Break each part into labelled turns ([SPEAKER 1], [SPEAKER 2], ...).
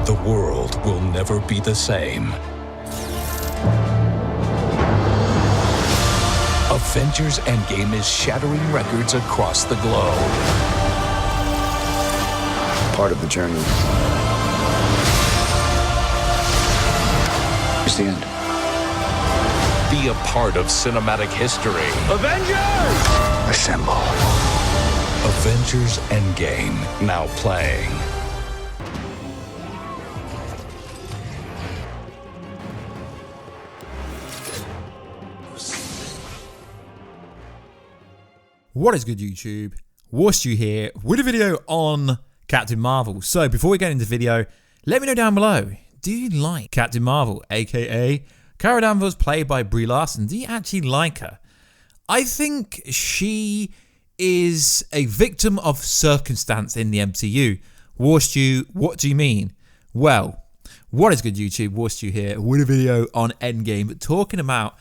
[SPEAKER 1] the world will never be the same. Avengers EndGame is shattering records across the globe.
[SPEAKER 2] Part of the journey is the end.
[SPEAKER 1] Be a part of cinematic history.
[SPEAKER 3] Avengers!
[SPEAKER 2] Assemble.
[SPEAKER 1] Avengers EndGame, now playing.
[SPEAKER 4] What is good, YouTube? Warstu here with a video on Captain Marvel. So before we get into the video, let me know down below, do you like Captain Marvel, aka Cara Danvers, played by Brie Larson? Do you actually like her? I think she is a victim of circumstance in the MCU. Warstu, what do you mean? Well, what is good, YouTube? Warstu here with a video on EndGame, talking about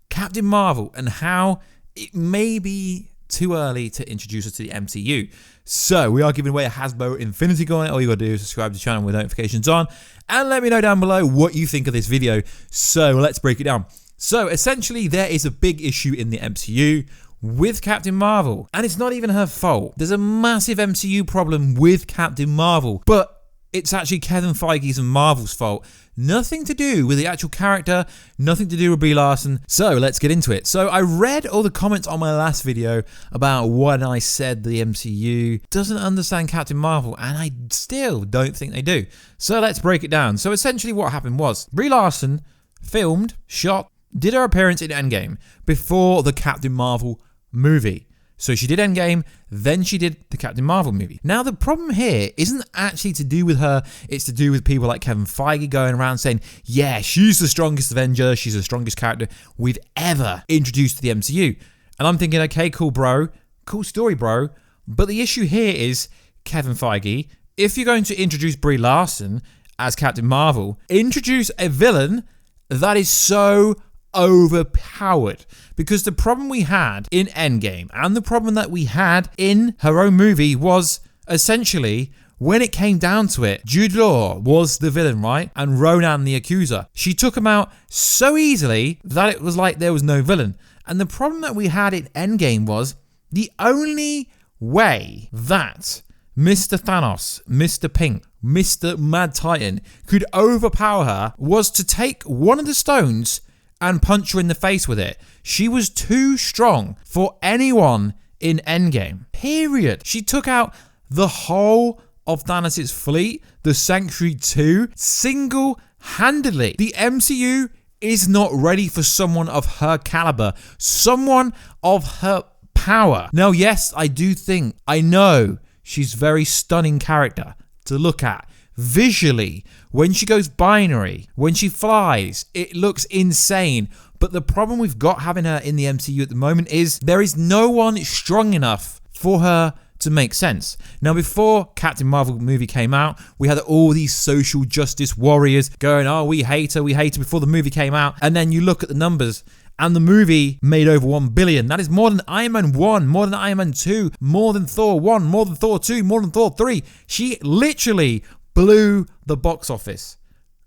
[SPEAKER 4] Captain Marvel and how it may be too early to introduce us to the MCU. So we are giving away a Hasbro Infinity Gauntlet. All you gotta do is subscribe to the channel with notifications on and let me know down below what you think of this video. So let's break it down. So essentially there is a big issue in the MCU with Captain Marvel, and it's not even her fault. There's a massive MCU problem with Captain Marvel, but it's actually Kevin Feige's and Marvel's fault. Nothing to do with the actual character, nothing to do with Brie Larson. So let's get into it. So I read all the comments on my last video about when I said the MCU doesn't understand Captain Marvel, and I still don't think they do. So let's break it down. So essentially what happened was Brie Larson filmed, shot, did her appearance in EndGame before the Captain Marvel movie. So she did EndGame, then she did the Captain Marvel movie. Now the problem here isn't actually to do with her, it's to do with people like Kevin Feige going around saying, yeah, she's the strongest Avenger, she's the strongest character we've ever introduced to the MCU. And I'm thinking, okay, cool bro, cool story bro, but the issue here is, Kevin Feige, if you're going to introduce Brie Larson as Captain Marvel, introduce a villain that is so overpowered, because the problem we had in EndGame and the problem that we had in her own movie was essentially, when it came down to it, Jude Law was the villain, right? And Ronan the accuser. She took him out so easily that it was like there was no villain. And the problem that we had in EndGame was the only way that Mr. Thanos, Mr. Pink, Mr. Mad Titan could overpower her was to take one of the stones and punch her in the face with it. She was too strong for anyone in EndGame, period. She took out the whole of Thanos' fleet, the Sanctuary 2, single-handedly. The MCU is not ready for someone of her caliber, someone of her power. Now, yes, I do think, I know she's a very stunning character to look at. Visually, when she goes binary, when she flies, it looks insane. But the problem we've got having her in the MCU at the moment is there is no one strong enough for her to make sense. Now, before Captain Marvel movie came out, we had all these social justice warriors going, oh, we hate her before the movie came out. And then you look at the numbers, and the movie made over 1 billion. That is more than Iron Man 1, more than Iron Man 2, more than Thor 1, more than Thor 2, more than Thor 3. She literally blew the box office.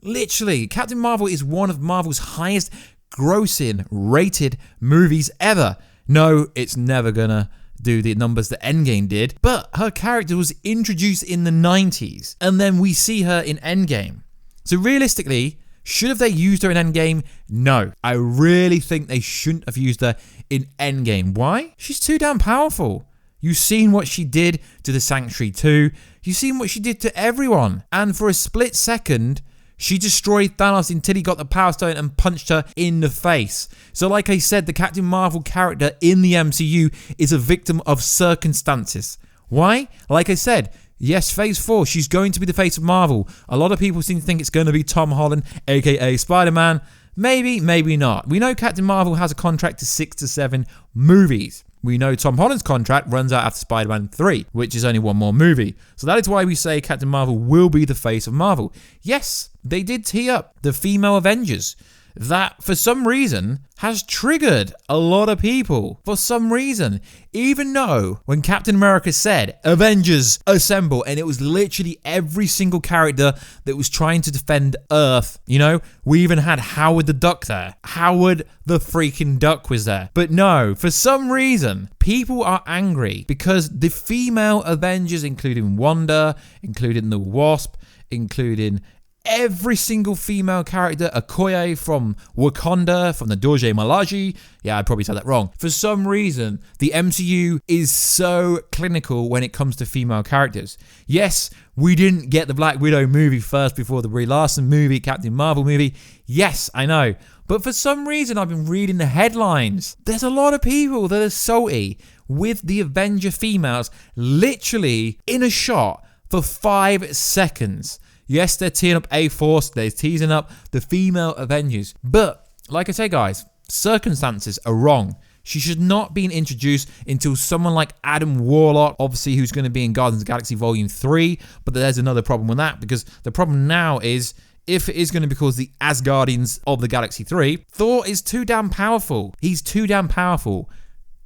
[SPEAKER 4] Literally, Captain Marvel is one of Marvel's highest grossing rated movies ever. No, it's never gonna do the numbers that EndGame did, but her character was introduced in the 90s, and then we see her in EndGame. So realistically, should have they used her in EndGame? No. I really think they shouldn't have used her in EndGame. Why? She's too damn powerful. You've seen what she did to the Sanctuary 2. You've seen what she did to everyone. And for a split second, she destroyed Thanos until he got the Power Stone and punched her in the face. So like I said, the Captain Marvel character in the MCU is a victim of circumstances. Why? Like I said, yes, Phase 4, she's going to be the face of Marvel. A lot of people seem to think it's going to be Tom Holland, aka Spider-Man. Maybe, maybe not. We know Captain Marvel has a contract to 6 to 7 movies. We know Tom Holland's contract runs out after Spider-Man 3, which is only one more movie. So that is why we say Captain Marvel will be the face of Marvel. Yes, they did tee up the female Avengers. that for some reason has triggered a lot of people. For some reason. Even though when Captain America said, Avengers assemble, and it was literally every single character that was trying to defend Earth. You know, we even had Howard the Duck there. Howard the freaking Duck was there. But no, for some reason, people are angry because the female Avengers, including Wanda, including the Wasp, including every single female character, Okoye from Wakanda, from the Dorje Malaji. Yeah, I probably said that wrong. For some reason, the MCU is so clinical when it comes to female characters. Yes, we didn't get the Black Widow movie first before the Brie Larson movie, Captain Marvel movie. Yes, I know. But for some reason, I've been reading the headlines. There's a lot of people that are salty with the Avenger females literally in a shot for 5 seconds. Yes, they're teeing up A-Force, they're teasing up the female Avengers. But, like I say, guys, circumstances are wrong. She should not be introduced until someone like Adam Warlock, obviously, who's going to be in Guardians of the Galaxy Volume 3. But there's another problem with that, because the problem now is, if it is going to be called the Asgardians of the Galaxy 3, Thor is too damn powerful. He's too damn powerful.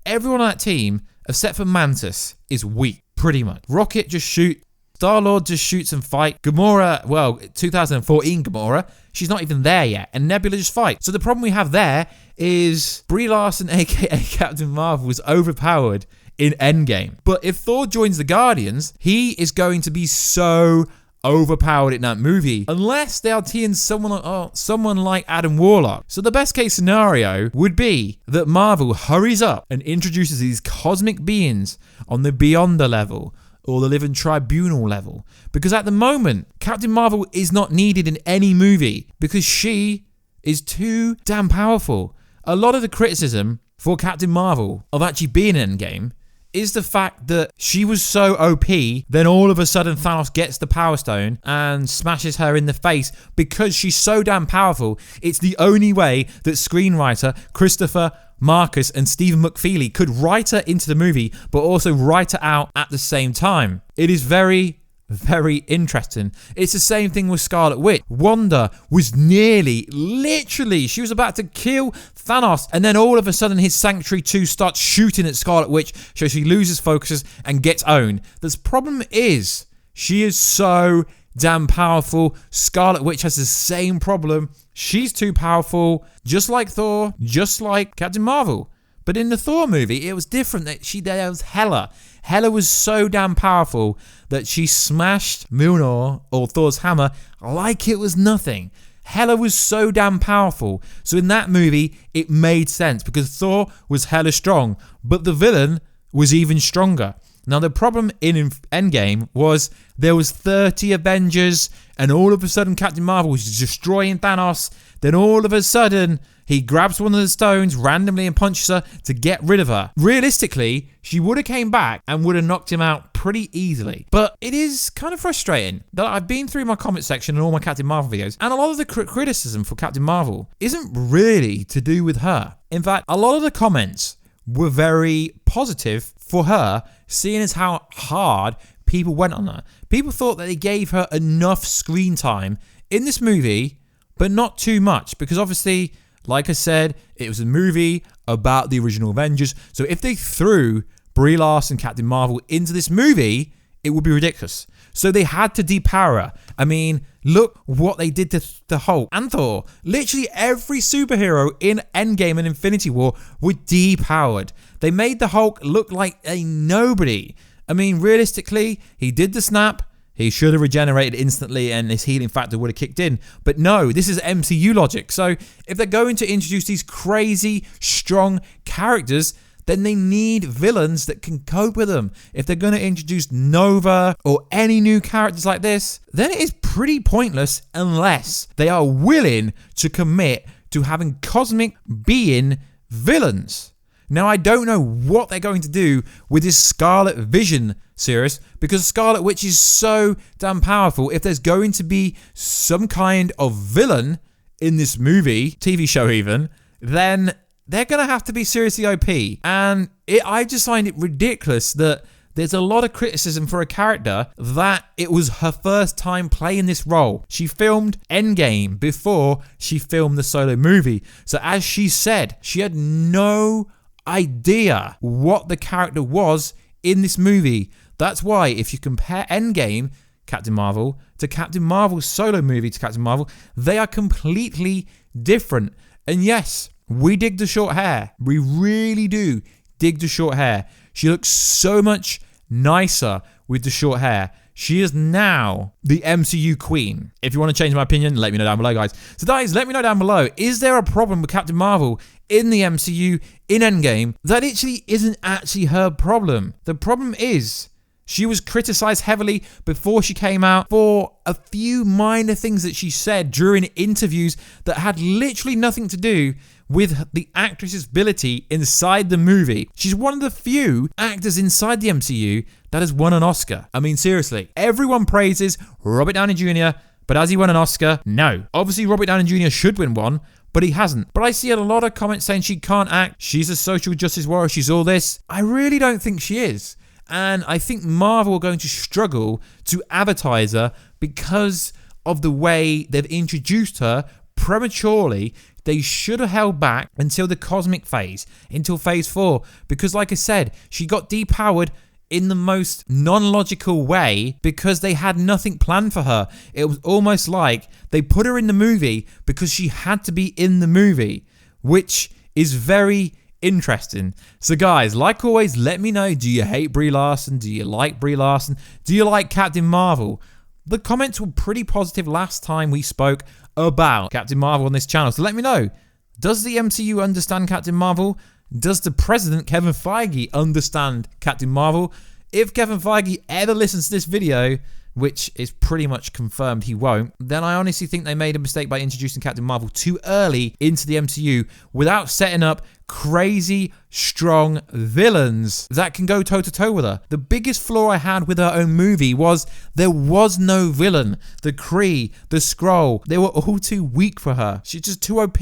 [SPEAKER 4] Everyone on that team, except for Mantis, is weak, pretty much. Rocket just shoots. Star-Lord just shoots and fight. Gamora, well, 2014 Gamora, she's not even there yet. And Nebula just fight. So the problem we have there is Brie Larson, aka Captain Marvel, was overpowered in EndGame. But if Thor joins the Guardians, he is going to be so overpowered in that movie, unless they are teeing someone like Adam Warlock. So the best case scenario would be that Marvel hurries up and introduces these cosmic beings on the Beyonder level, or the Living Tribunal level. Because at the moment, Captain Marvel is not needed in any movie because she is too damn powerful. A lot of the criticism for Captain Marvel of actually being in Endgame is the fact that she was so OP, then all of a sudden Thanos gets the Power Stone and smashes her in the face because she's so damn powerful. It's the only way that screenwriter Christopher Marcus and Stephen McFeely could write her into the movie, but also write her out at the same time. It is very, very interesting. It's the same thing with Scarlet Witch. Wanda was literally, she was about to kill Thanos, and then all of a sudden his Sanctuary 2 starts shooting at Scarlet Witch, so she loses focus and gets owned. The problem is, she is so damn powerful. Scarlet Witch has the same problem. She's too powerful, just like Thor, just like Captain Marvel. But in the Thor movie, it was different. There was Hela. Hela was so damn powerful that she smashed Mjolnir, or Thor's hammer, like it was nothing. Hela was so damn powerful. So in that movie, it made sense because Thor was hella strong, but the villain was even stronger. Now, the problem in EndGame was there was 30 Avengers, and all of a sudden Captain Marvel was destroying Thanos. Then all of a sudden, he grabs one of the stones randomly and punches her to get rid of her. Realistically, she would have came back and would have knocked him out pretty easily. But it is kind of frustrating that I've been through my comment section and all my Captain Marvel videos, and a lot of the criticism for Captain Marvel isn't really to do with her. In fact, a lot of the comments were very positive for her, seeing as how hard people went on her. People thought that they gave her enough screen time in this movie, but not too much, because obviously, like I said, it was a movie about the original Avengers. So if they threw Brie Larson, Captain Marvel into this movie, it would be ridiculous. So they had to depower her. I mean, look what they did to Hulk and Thor. Literally every superhero in Endgame and Infinity War were depowered. They made the Hulk look like a nobody. I mean, realistically, he did the snap. He should have regenerated instantly and his healing factor would have kicked in. But no, this is MCU logic. So if they're going to introduce these crazy, strong characters, then they need villains that can cope with them. If they're going to introduce Nova or any new characters like this, then it is pretty pointless unless they are willing to commit to having cosmic being villains. Now, I don't know what they're going to do with this Scarlet Vision series, because Scarlet Witch is so damn powerful. If there's going to be some kind of villain in this movie, TV show even, then they're going to have to be seriously OP. And I just find it ridiculous that there's a lot of criticism for a character that it was her first time playing this role. She filmed EndGame before she filmed the solo movie. So as she said, she had no idea what the character was in this movie. That's why if you compare EndGame, Captain Marvel, to Captain Marvel's solo movie to Captain Marvel, they are completely different. And yes, we dig the short hair. We really do dig the short hair. She looks so much nicer with the short hair. She is now the MCU queen. If you want to change my opinion, let me know down below, guys. So guys, let me know down below, is there a problem with Captain Marvel in the MCU, in EndGame, that isn't actually her problem? The problem is, she was criticized heavily before she came out for a few minor things that she said during interviews that had literally nothing to do with the actress's ability inside the movie. She's one of the few actors inside the MCU that has won an Oscar. I mean, seriously, everyone praises Robert Downey Jr., but has he won an Oscar? No. Obviously, Robert Downey Jr. should win one, but he hasn't. But I see a lot of comments saying she can't act, she's a social justice warrior, she's all this. I really don't think she is. And I think Marvel are going to struggle to advertise her because of the way they've introduced her prematurely. They should have held back until the cosmic phase, until phase 4. Because like I said, she got depowered in the most non-logical way because they had nothing planned for her. It was almost like they put her in the movie because she had to be in the movie, which is very interesting. So guys, like always, let me know, do you hate Brie Larson? Do you like Brie Larson? Do you like Captain Marvel? The comments were pretty positive last time we spoke about Captain Marvel on this channel. So let me know, does the MCU understand Captain Marvel? Does the president, Kevin Feige, understand Captain Marvel? If Kevin Feige ever listens to this video, which is pretty much confirmed he won't, then I honestly think they made a mistake by introducing Captain Marvel too early into the MCU without setting up crazy strong villains that can go toe-to-toe with her. The biggest flaw I had with her own movie was there was no villain. The Kree, the Skrull, they were all too weak for her. She's just too OP.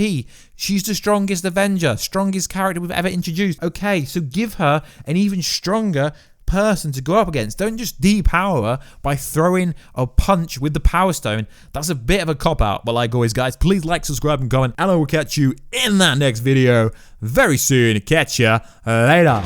[SPEAKER 4] She's the strongest Avenger, strongest character we've ever introduced. Okay, so give her an even stronger person to go up against. Don't just depower her by throwing a punch with the Power Stone. That's a bit of a cop-out. But like always, guys, please like, subscribe, and comment, and I will catch you in that next video very soon. Catch ya later.